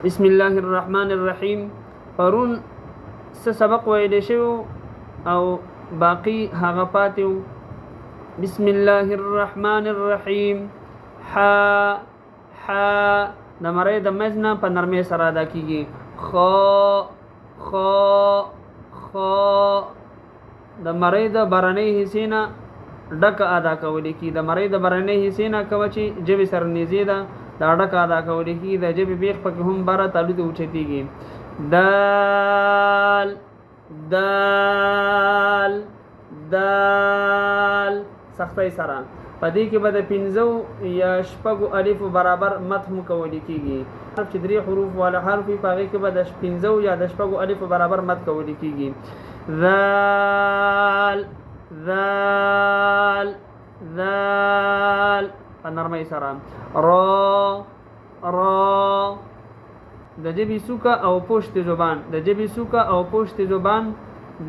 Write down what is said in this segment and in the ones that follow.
بسم الله الرحمن الرحیم. پرون څه سبق ویل شو او باقی هغه پاتې. بسم الله الرحمن الرحیم. ح د مړې د مزنه په نرمۍ سره ادا کیږي. خ د مړې د برنۍ حصے نه ډک ادا کول کی. د مړې د برنۍ حصے نه کوم چې جبه سر نږدې ده دا ډک ادا کول کی. د جبه بیخ پکې هم بره تعلق اوچتيږي. دال دال دال سختۍ سره پدې کې به د 15 یا شپږو الف برابر مد مکول کیږي. حرف چې درې حروف والا حرف په هغه کې به د 15 یا د شپږو الف برابر مد کول کیږي. ذال ذال ذال په نرمۍ سره. را د جبی سوکا او پشت زبان. د جبی سوکا او پشت زبان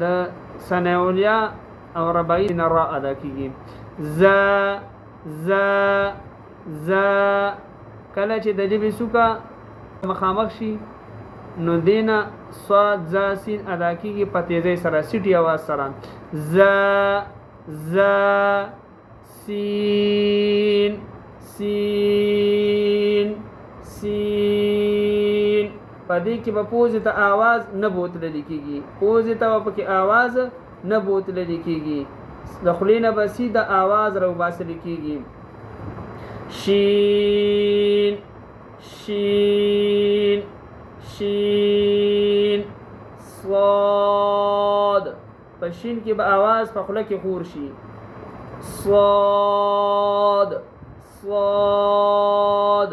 د ثناولیا او رباعی نه را ادا کیږي. ز کله چې د جبی سوکا مخامخ شي نو دینا صاد ز سین ادا کیږي په تیزی سره سیټي आवाज سره. ز سین سین سین پدې کې په پوزې ته आवाज نه بوتل لیکيږي. پوزې ته په کې आवाज نه بوتل لیکيږي. د خلینه بسې د आवाज رو باسل لیکيږي. شین شین شین صاد په شین کې به आवाज په خله کې خور شي. صاد صاد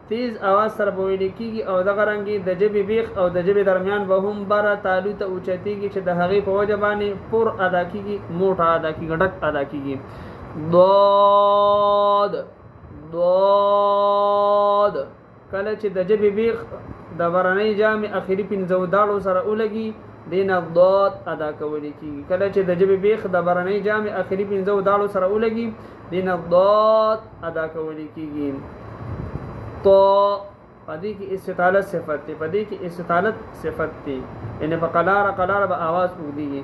تیز आवाज سره ویل کیږي او دغه رنګي د جبې بیخ او د جبې درمیان به هم بره تعلق ته اوچتيږي چې د هغې په وجه باندې پر ادا کیږي، موټه ادا کیږي، ډک ادا کیږي. ضاد ضاد کله چې د جبې بیخ د برنۍ جامع اخري 15 داړو سره ولګي دینه ضاد ادا کول کیږي. کله چې د جبې بیخ د برنۍ جامع اخري 15 داړو سره ولګي دینه ضاد ادا کول کیږي. تو پدې کې استطالت صفت دی. پدې کې استطالت صفت دی. ان په قلاره به आवाज وګديږي.